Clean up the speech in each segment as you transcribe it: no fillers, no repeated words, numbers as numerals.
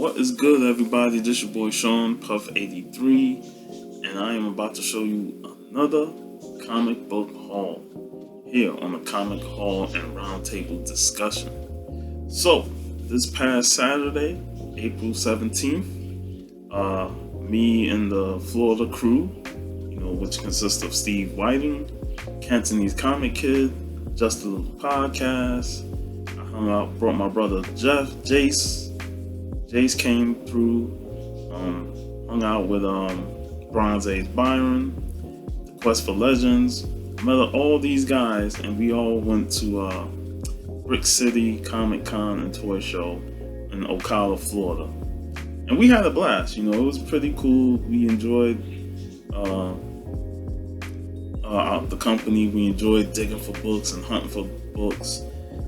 What is good, everybody? This your boy Shaun, Puff83, and I am about to show you another comic book haul here on the Comic Haul and Roundtable discussion. So, this past Saturday, April 17th, me and the Florida crew, which consists of Steve Whiting, Cantonese Comic Kid, Just a Little Podcast. I hung out, brought my brother Jace came through, hung out with Bronze Age Byron, The Quest for Legends, met all these guys, and we all went to Brick City Comic Con and Toy Show in Ocala, Florida. And we had a blast, it was pretty cool. We enjoyed the company. We enjoyed digging for books and hunting for books.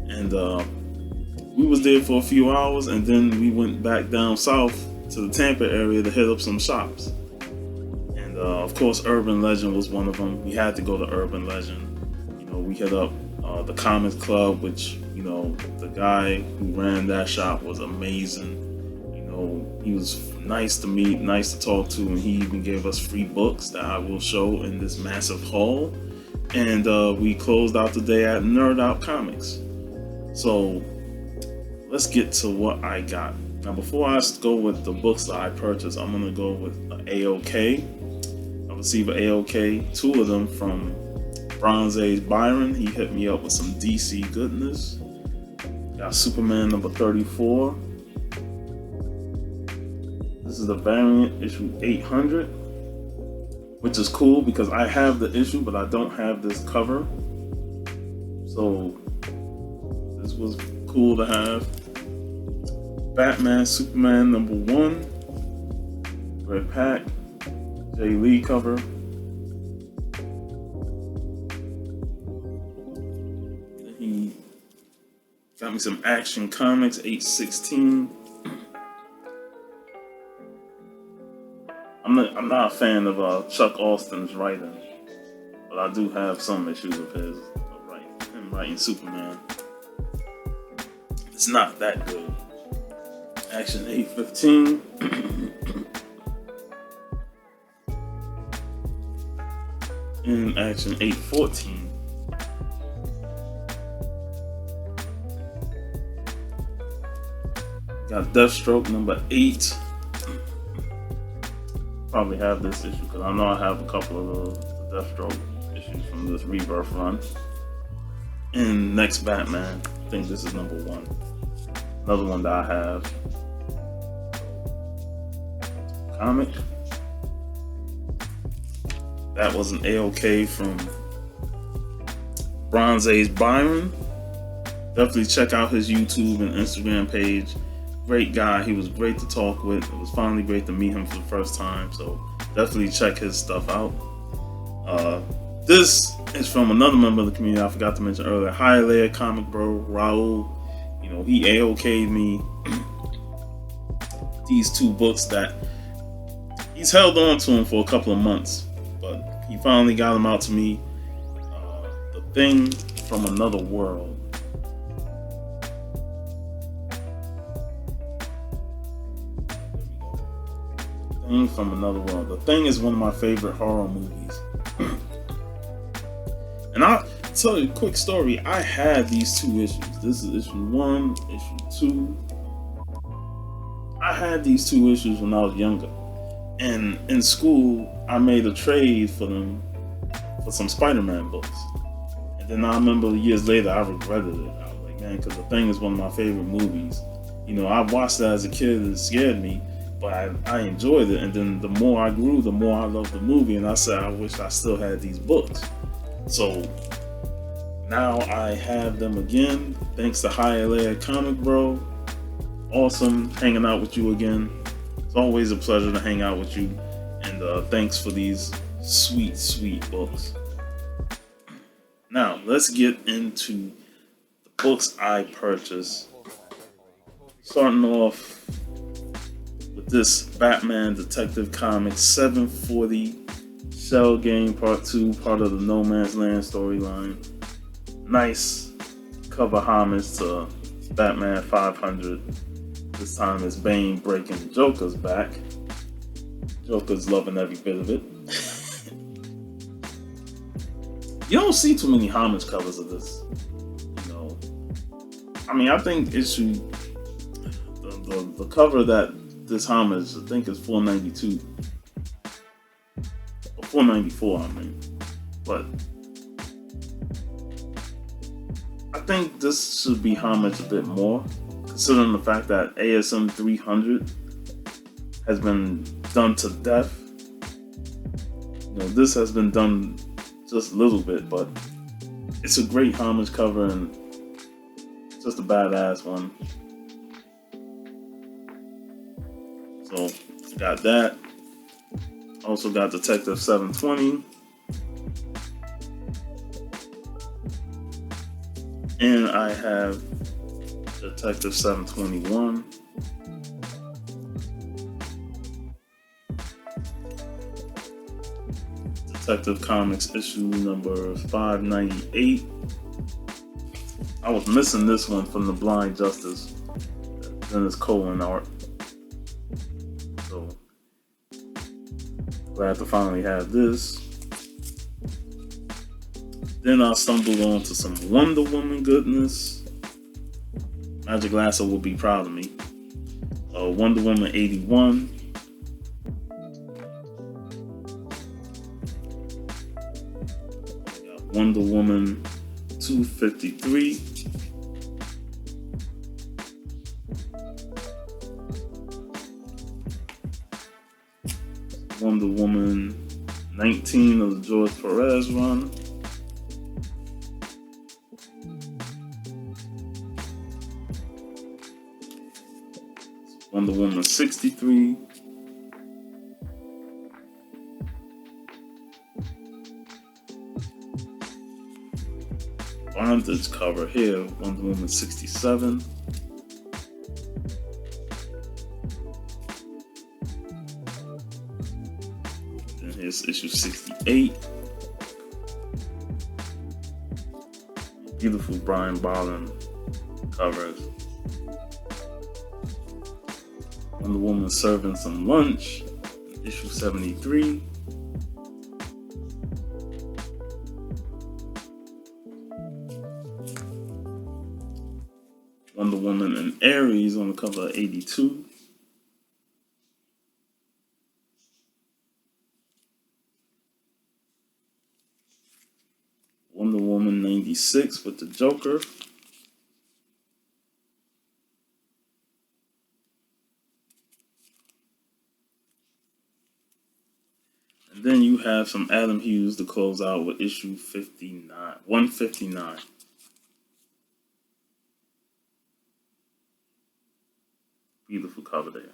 And we was there for a few hours, and then we went back down south to the Tampa area to hit up some shops. And of course, Urban Legend was one of them. We had to go to Urban Legend. We hit up the Comics Club, which, the guy who ran that shop was amazing. He was nice to meet, nice to talk to, and he even gave us free books that I will show in this massive haul. And we closed out the day at Nerd Out Comics. So let's get to what I got. Now, before I go with the books that I purchased, I'm gonna go with AOK. I received an AOK, two of them from Bronze Age Byron. He hit me up with some DC goodness. Got Superman number 34. This is the variant issue 800, which is cool because I have the issue, but I don't have this cover. So this was cool to have. Batman Superman number 1, Red Pack, Jay Lee cover. He got me some Action Comics 816. I'm not a fan of Chuck Austin's writing, but I do have some issues of his him writing Superman. It's not that good. Action 815. And Action 814. Got Deathstroke number 8. Probably have this issue because I know I have a couple of the Deathstroke issues from this Rebirth run. And next Batman, I think this is number 1. Another one that I have. Comic. That was an AOK from Bronze Age Byron. Definitely check out his YouTube and Instagram page. Great guy. He was great to talk with. It was finally great to meet him for the first time. So definitely check his stuff out. This is from another member of the community I forgot to mention earlier. High Layer Comic Bro, Raul. He AOK'd me these 2 books that he's held on to them for a couple of months, but he finally got them out to me. The Thing from Another World. Thing from Another World. The Thing is one of my favorite horror movies. And I'll tell you a quick story. I had these 2 issues. This is issue 1, issue 2. I had these 2 issues when I was younger. And in school, I made a trade for them for some Spider-Man books. And then I remember years later, I regretted it. I was like, man, because The Thing is one of my favorite movies. I watched that as a kid and it scared me. But I enjoyed it, and then the more I grew, the more I loved the movie, and I said I wish I still had these books. So now I have them again, thanks to Higher Layer Comic Bro. Awesome hanging out with you again. It's always a pleasure to hang out with you, and thanks for these sweet, sweet books. Now let's get into the books I purchased. Starting off with this Batman Detective Comics 740 Shell Game Part 2, part of the No Man's Land storyline. Nice cover homage to Batman 500. This time it's Bane breaking Joker's back. Joker's loving every bit of it. You don't see too many homage covers of this. You know, I mean, I think the cover that this homage, I think, is 492 or 494. I mean, but I think this should be homage a bit more, considering the fact that ASM 300 has been done to death. You know, this has been done just a little bit, but it's a great homage cover and just a badass one. So, got that. Also got Detective 720. And I have Detective 721. Detective Comics issue number 598. I was missing this one from the Blind Justice Dennis Cohen art. So glad to finally have this. Then I stumbled onto some Wonder Woman goodness. Magic Lasso will be proud of me. Wonder Woman 81. Wonder Woman 253. Wonder Woman 19 of the George Perez run. Wonder Woman 63. Bondage cover here, Wonder Woman 67. Then here's issue 68. Beautiful Brian Bolland covers. Wonder Woman serving some lunch, issue 73. Wonder Woman and Ares on the cover of 82. Wonder Woman 96 with the Joker. And then you have some Adam Hughes to close out with issue 159. Beautiful cover there.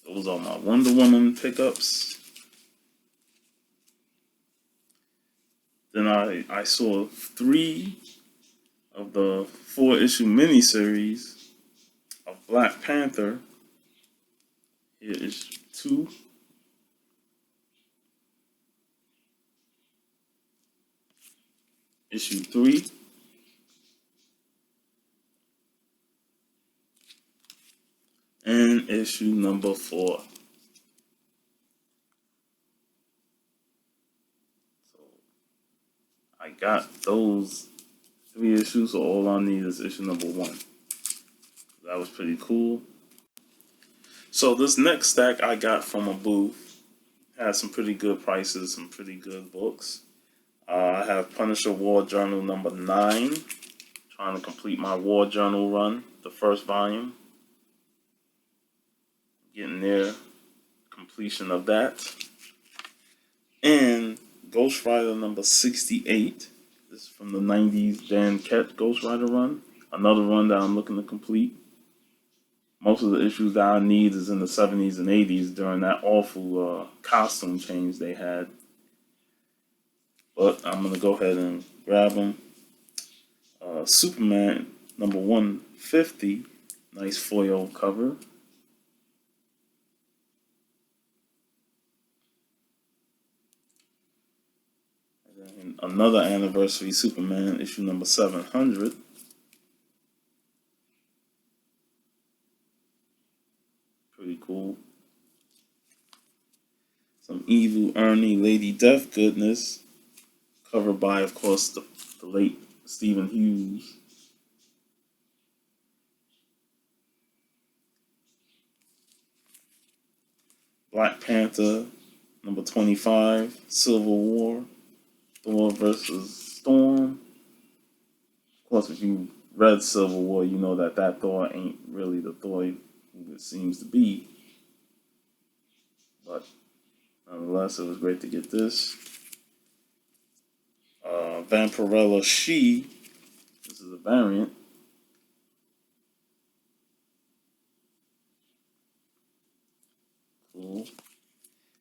Those are my Wonder Woman pickups. Then I saw 3 of the 4-issue miniseries of Black Panther. Here is 2. Issue 3. And issue number 4. So I got those 3 issues, so all I need is issue number 1. That was pretty cool. So this next stack I got from a booth. Had some pretty good prices, some pretty good books. I have Punisher War Journal number 9. Trying to complete my War Journal run, the first volume. Getting there, completion of that. And Ghost Rider number 68. This is from the 90s Dan Kett Ghost Rider run. Another run that I'm looking to complete. Most of the issues that I need is in the 70s and 80s during that awful costume change they had. But I'm going to go ahead and grab them. Superman number 150. Nice foil cover. And another anniversary Superman issue number 700. Some Evil Ernie Lady Death goodness, covered by, of course, the late Stephen Hughes. Black Panther, number 25, Civil War, Thor versus Storm. Of course, if you read Civil War, you know that Thor ain't really the Thor who it seems to be. But nonetheless, it was great to get this. Vampirella She. This is a variant. Cool.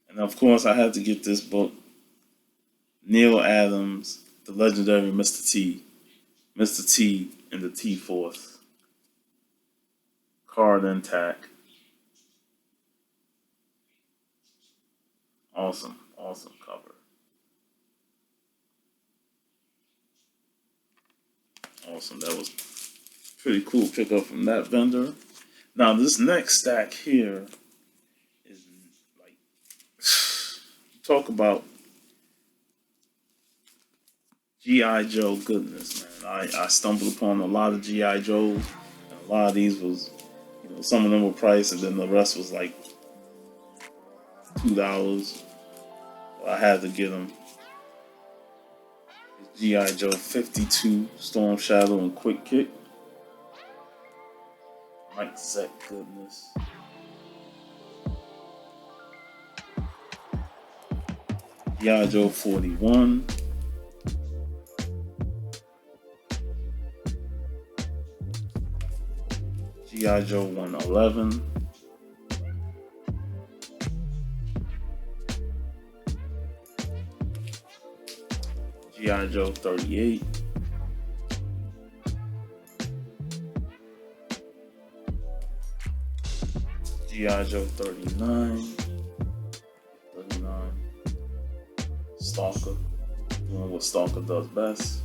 And of course, I had to get this book. Neil Adams, The Legendary Mr. T. Mr. T and the T-Force. Card intact. Awesome cover. Awesome, that was pretty cool pickup from that vendor. Now this next stack here is like, talk about G.I. Joe goodness, man. I stumbled upon a lot of G.I. Joes, and a lot of these was, some of them were priced, and then the rest was like $2. Well, I had to get them. G.I. Joe 52, Storm Shadow, and Quick Kick. Mike Zeck goodness. G.I. Joe 41. G.I. Joe 111. G.I. Joe 38. G.I. Joe 39. Stalker. Doing what Stalker does best.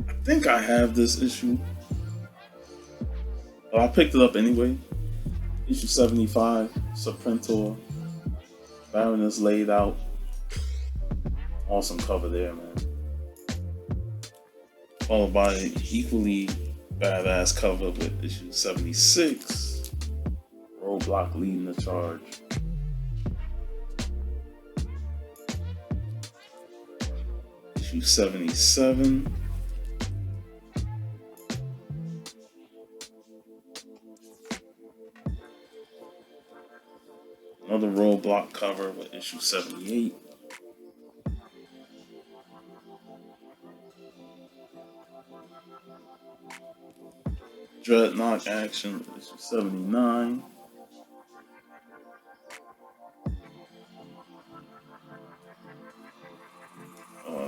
I think I have this issue. But I picked it up anyway. Issue 75, Serpentor. Baroness laid out. Awesome cover there, man. Followed by an equally badass cover with issue 76. Roadblock leading the charge. Issue 77. Another Roadblock cover with issue 78. Dreadnought action with issue 79.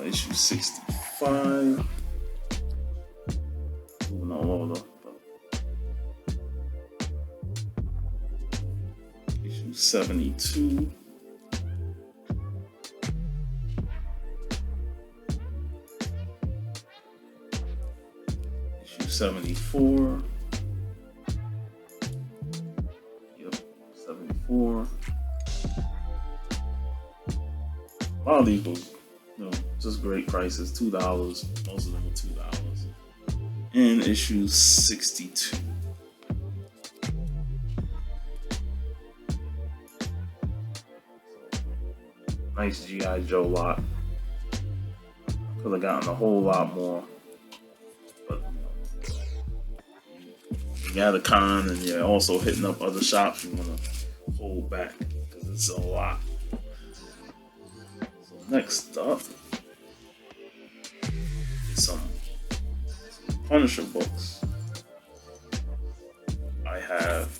Issue 65. Moving all over. Issue 72. Issue 74. Yep, 74. A lot of these was, just great prices. $2. Most of them were $2. And issue 62. Nice G.I. Joe lot. Could have gotten a whole lot more. But you got a con and you're also hitting up other shops, you want to hold back because it's a lot. So next up is some Punisher books. I have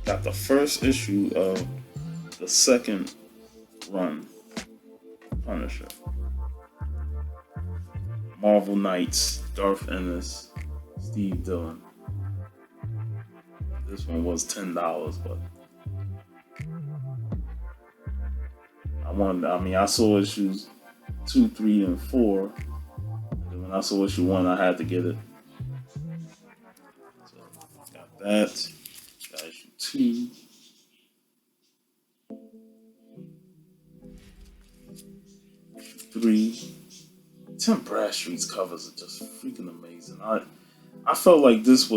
got the first issue of the second run Punisher. Marvel Knights, Darth Ennis, Steve Dillon. This one was $10, but I saw issues 2, 3, and 4. And when I saw issue 1, I had to get it. So got that. Got issue 2, 3. Tim Bradstreet's covers are just freaking amazing. I felt like this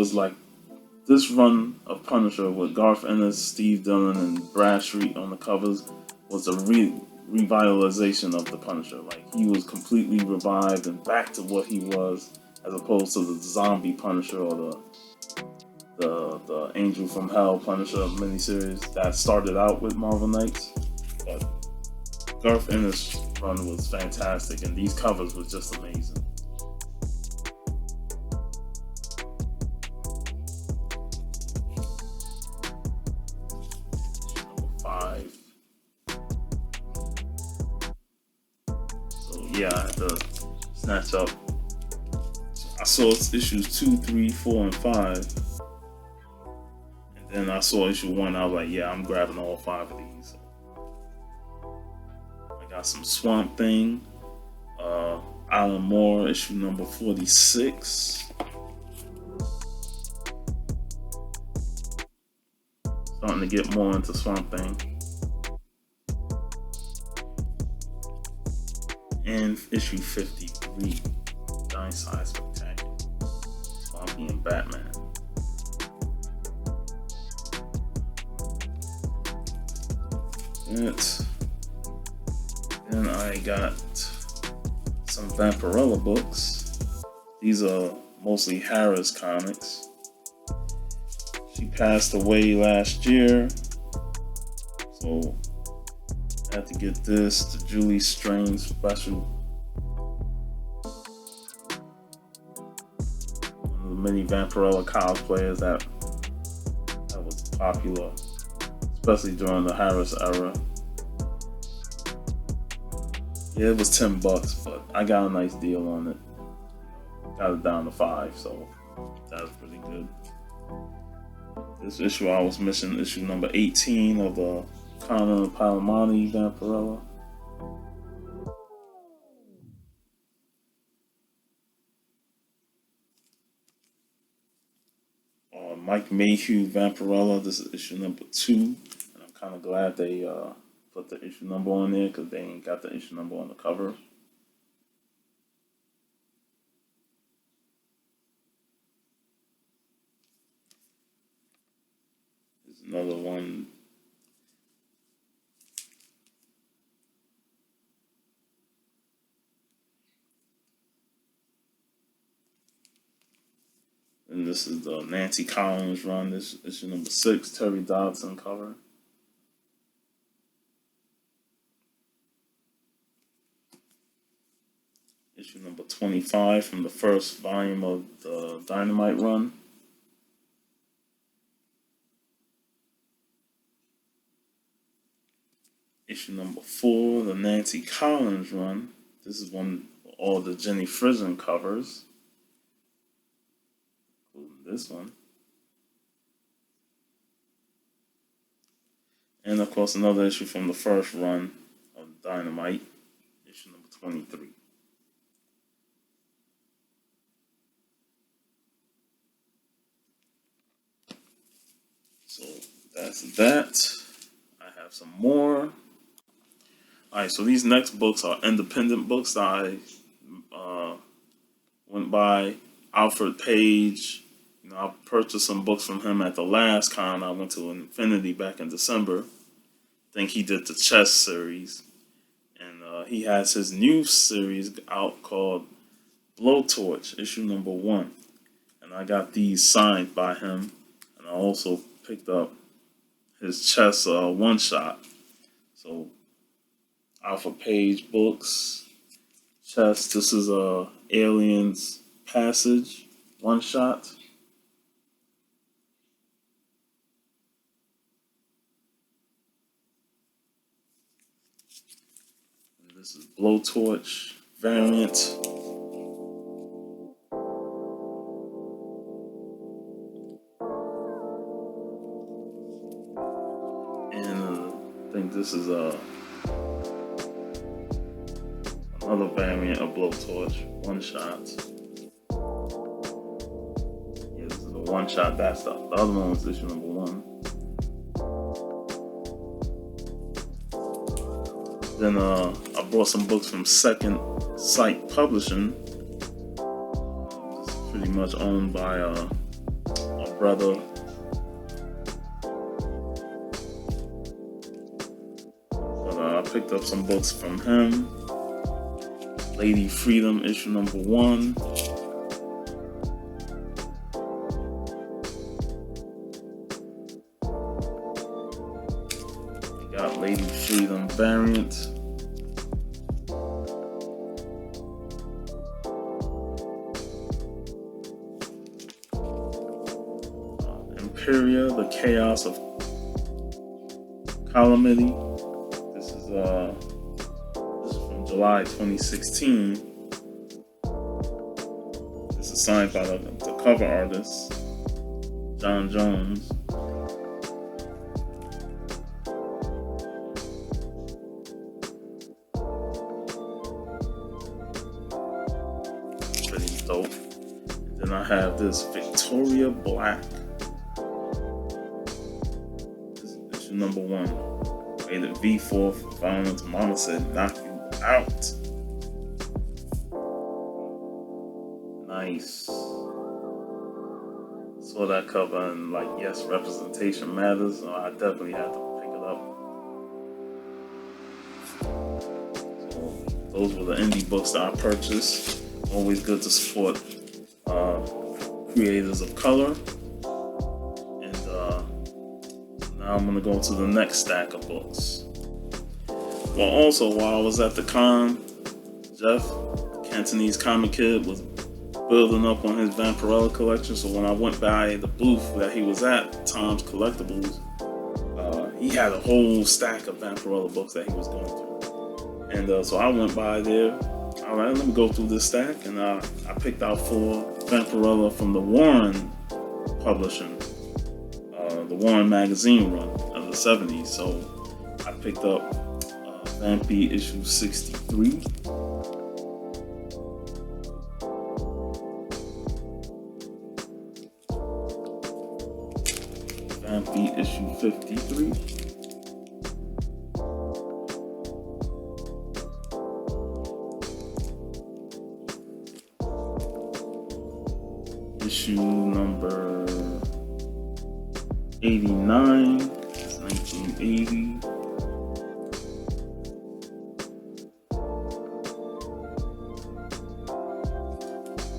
run of Punisher with Garth Ennis, Steve Dillon, and Bradstreet on the covers was a revitalization of the Punisher. Like, he was completely revived and back to what he was, as opposed to the zombie Punisher or the Angel from Hell Punisher miniseries that started out with Marvel Knights. But Garth Ennis' run was fantastic, and these covers were just amazing. Number 5. So yeah, I had to snatch up. I saw issues 2, 3, 4, and 5. And then I saw issue 1. I was like, yeah, I'm grabbing all 5 of these. So I got some Swamp Thing, Alan Moore, issue number 46. Starting to get more into Swamp Thing. And issue 53, Giant Size Spectacular, Swampy and Batman. Then I got some Vampirella books. These are mostly Harris comics. She passed away last year, so I had to get this, the Julie Strange special. One of the many Vampirella cosplayers that was popular, especially during the Harris era. Yeah, it was $10, but I got a nice deal on it. Got it down to 5, so that was pretty good. This issue I was missing, issue number 18 of the Connor Palamani Vampirella. Mike Mayhew Vampirella. This is issue number 2, and I'm kind of glad they put the issue number on there because they ain't got the issue number on the cover. There's another one. And this is the Nancy Collins run. This is issue number 6, Terry Dodson cover. Issue number 25 from the first volume of the Dynamite run. Issue number 4, the Nancy Collins run. This is one of all the Jenny Frison covers. This one. And of course another issue from the first run of Dynamite, issue number 23. So that's that. I have some more. Alright, so these next books are independent books that I went by. Alfred Page. You know, I purchased some books from him at the last con. I went to Infinity back in December. I think he did the chess series. And he has his new series out called Blowtorch, issue number 1. And I got these signed by him. And I also picked up his chess one-shot. So, Alfred Page books, chess. This is Aliens Passage one-shot. This is Blowtorch variant. And I think this is another variant of Blowtorch, one shot. Yeah, this is a one shot. That's the other one was issue number 1. Then I bought some books from Second Sight Publishing. It's pretty much owned by a brother. But I picked up some books from him. Lady Freedom, issue number 1. We got Lady Freedom variant. Imperia, the Chaos of Calamity. This is from July 2016. This is signed by the cover artist, John Jones. Pretty dope. And then I have this Victoria Black. Number 1, rated V4 for violence. Mama said, knock you out. Nice. Saw that cover and like, yes, representation matters. So I definitely had to pick it up. So those were the indie books that I purchased. Always good to support creators of color. Now I'm going to go to the next stack of books. Well, also, while I was at the con, Jeff, Cantonese Comic Kid, was building up on his Vampirella collection. So when I went by the booth that he was at, Tom's Collectibles, he had a whole stack of Vampirella books that he was going through. And so I went by there. All right, let me go through this stack. And I picked out 4 Vampirella from the Warren Publishing. The Warren magazine run of the 70s. So I picked up Vampy issue 63. Vampy issue 53. Issue number 89, it's 1980.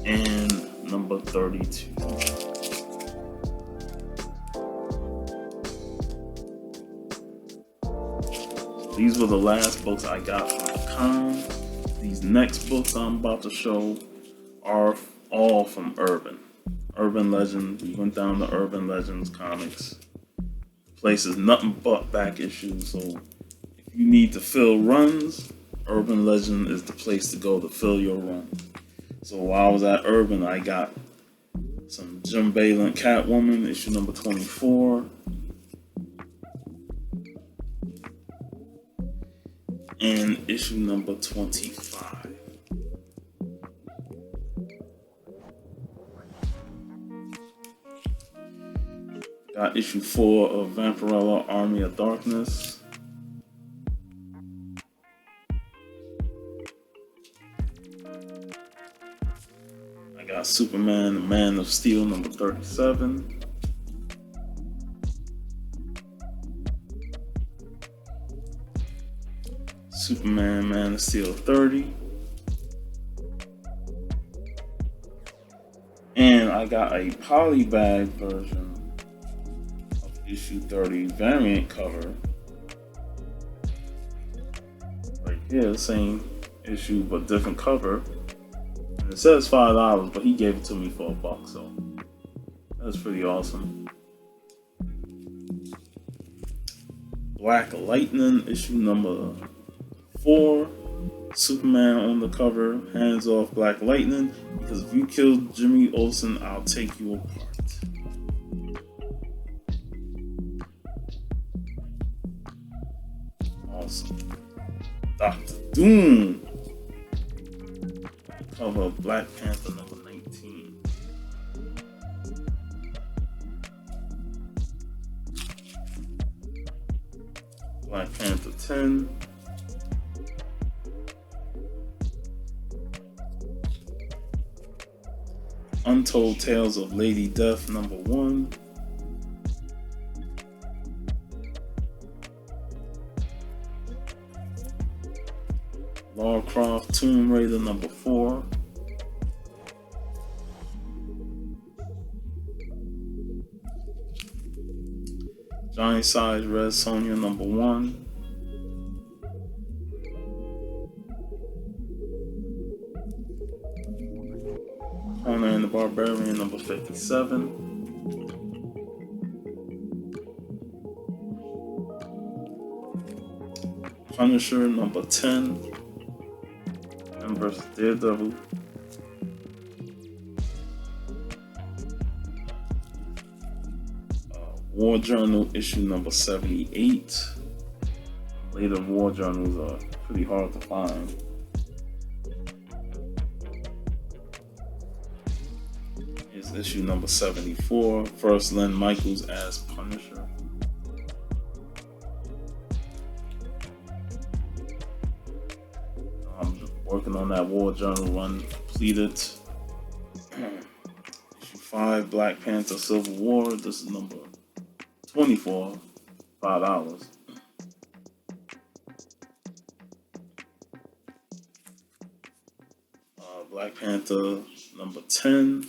And number 32. So these were the last books I got from the con. These next books I'm about to show are all from Urban Legend. We went down to Urban Legends comics. The place is nothing but back issues, so if you need to fill runs, Urban Legend is the place to go to fill your run. So while I was at Urban, I got some Jim Balin Catwoman, issue number 24. And issue number 25. Got issue 4 of Vampirella Army of Darkness. I got Superman, the Man of Steel, number 37. Superman, Man of Steel 30. And I got a polybag version issue 30 variant cover right here, same issue but different cover, and it says $5, but he gave it to me for $1, so that's pretty awesome. Black Lightning issue number 4, Superman on the cover, hands off Black Lightning, because if you kill Jimmy Olsen, I'll take you apart. Awesome. Dr. Doom. Cover of Black Panther number 19. Black Panther 10. Untold Tales of Lady Death #1. Lara Croft Tomb Raider #4. Giant Size Red Sonja #1. Conan and the Barbarian #57. Punisher #10. And versus Daredevil. War Journal issue #78. Later war journals are pretty hard to find. Here's issue #74. First Len Michaels as Punisher. I'm working on that war journal run, completed. Issue 5, Black Panther Civil War. This is number 24, $5. Black Panther #10.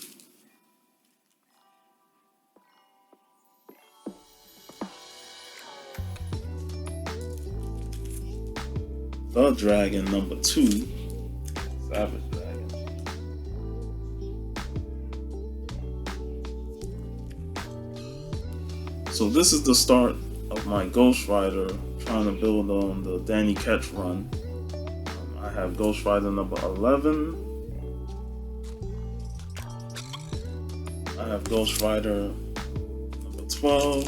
The Dragon #2. Savage Dragon. So this is the start of my Ghost Rider, trying to build on the Danny Ketch run. I have Ghost Rider #11. I have Ghost Rider #12.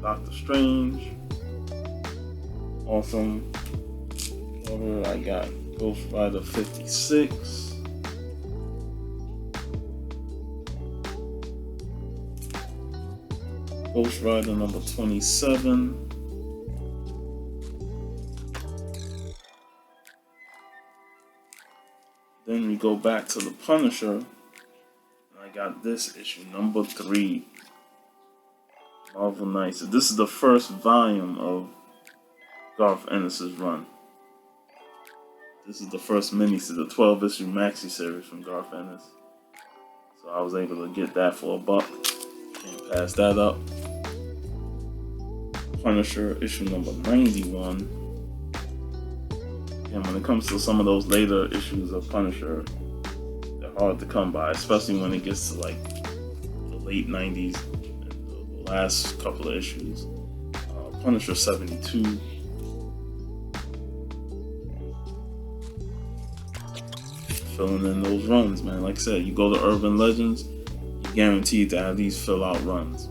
Doctor Strange. Awesome. Cover. I got Ghost Rider 56. Ghost Rider #27. Then we go back to the Punisher. And I got this issue, #3. Marvel Knights. So this is the first volume of Garth Ennis's run. This is the first mini-series, the 12-issue maxi series from Garth Ennis. So I was able to get that for $1. Can't pass that up. Punisher issue #91. And when it comes to some of those later issues of Punisher, they're hard to come by, especially when it gets to like the late 90s and the last couple of issues. Punisher 72. Filling in those runs, man. Like I said, you go to Urban Legends, you're guaranteed to have these fill out runs.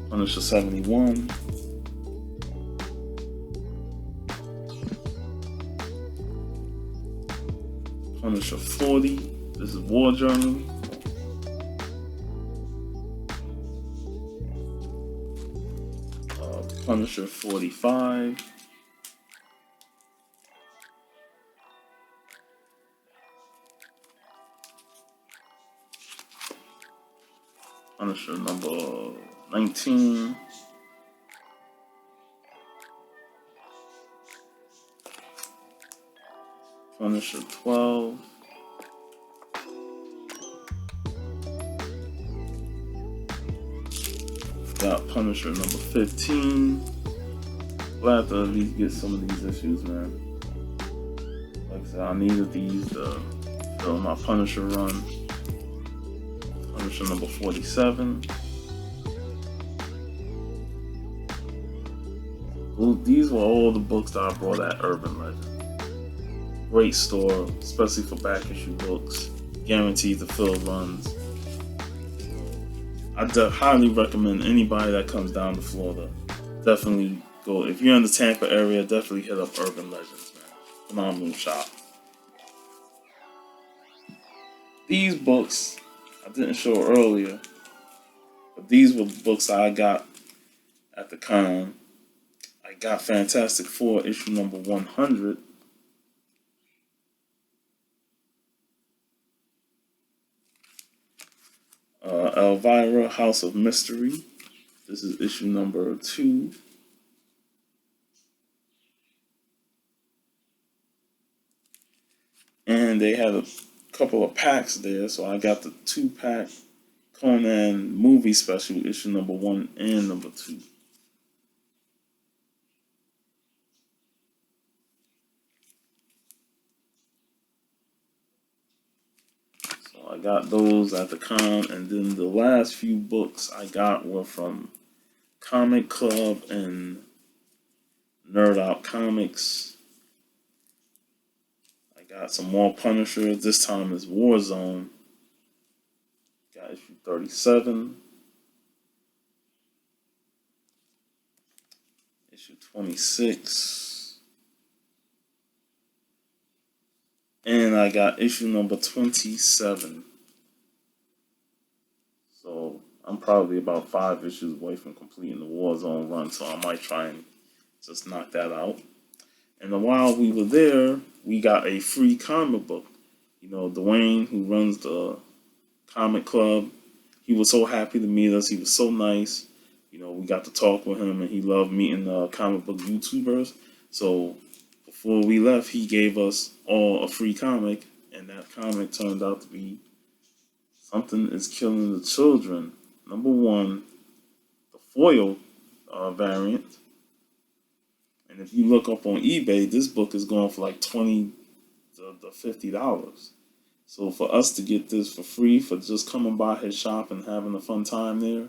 Punisher 71. Punisher 40. This is War Journal. Punisher 45. Punisher #19. Punisher 12. Got Punisher #15. Glad to at least get some of these issues, man. Like I said, I needed these to fill my Punisher run. Punisher #47. Well, these were all the books that I brought at Urban Legend. Great store, especially for back issue books. Guaranteed to fill runs. I highly recommend anybody that comes down to Florida, definitely go. If you're in the Tampa area, definitely hit up Urban Legends, man. Phenomenal shop. These books I didn't show earlier, but these were books I got at the con. I got Fantastic Four issue #100. Elvira, House of Mystery. This is issue number 2. And they had a couple of packs there, so I got the 2-pack Conan movie special, issue number 1 and number 2. So I got those at the con, and then the last few books I got were from Comic Club and Nerd Out Comics. I got some more Punisher. This time is Warzone. Got issue 37. Issue 26. And I got issue number 27. So I'm probably about 5 issues away from completing the Warzone run, so I might try and just knock that out. And while we were there, we got a free comic book. You know, Dwayne, who runs the comic club, he was so happy to meet us. He was so nice. You know, we got to talk with him, and he loved meeting comic book YouTubers. So before we left, he gave us all a free comic, and that comic turned out to be Something is Killing the Children. Number 1, the foil variant. And if you look up on eBay, this book is going for like $20 to $50. So for us to get this for free, for just coming by his shop and having a fun time there,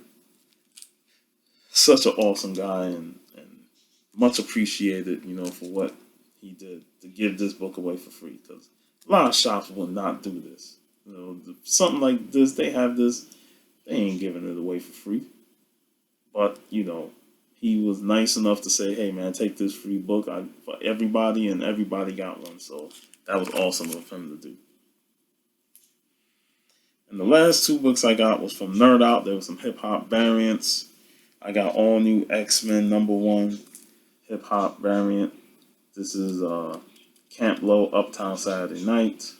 such an awesome guy, and much appreciated, you know, for what he did to give this book away for free. Because a lot of shops will not do this. You know, something like this, they have this, they ain't giving it away for free. But, you know, he was nice enough to say, hey, man, take this free book for everybody, and everybody got one. So that was awesome of him to do. And the last 2 books I got was from Nerd Out. There were some hip-hop variants. I got All New X-Men number 1 hip-hop variant. This is Camp Low, Uptown Saturday Night,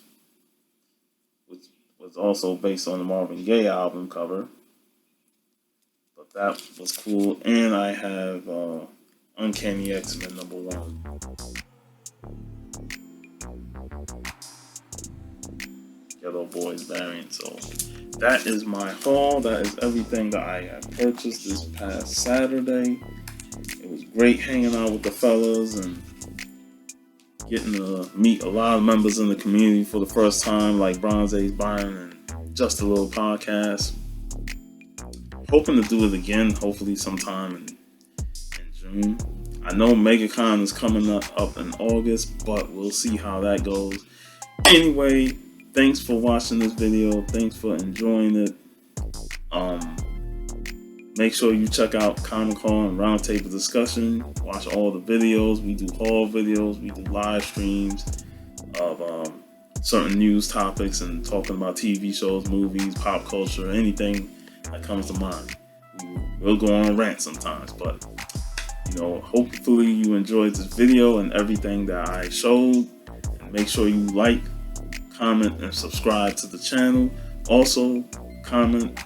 which was also based on the Marvin Gaye album cover. But that was cool. And I have Uncanny X-Men number 1. Ghetto Boys variant. So that is my haul. That is everything that I have purchased this past Saturday. It was great hanging out with the fellas and getting to meet a lot of members in the community for the first time, like Bronze Age Byron and Just a Little Podcast. Hoping to do it again, hopefully sometime in June. I know MegaCon is coming up in August, but we'll see how that goes. Anyway, thanks for watching this video. Thanks for enjoying it. Make sure you check out Comic Haul and Roundtable Discussion. Watch all the videos. We do haul videos. We do live streams of certain news topics and talking about TV shows, movies, pop culture, anything that comes to mind. We'll go on a rant sometimes, but you know, hopefully you enjoyed this video and everything that I showed. And make sure you like, comment, and subscribe to the channel. Also, comment,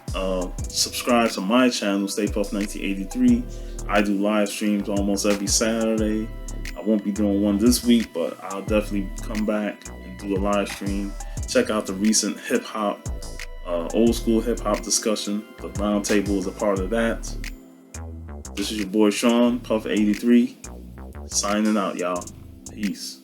subscribe to my channel, Stay Puft 1983. I do live streams almost every Saturday. I won't be doing one this week, but I'll definitely come back and do a live stream. Check out the recent hip hop, old school hip hop discussion. The Roundtable is a part of that. This is your boy Shaun, Puff 83, signing out, y'all. Peace.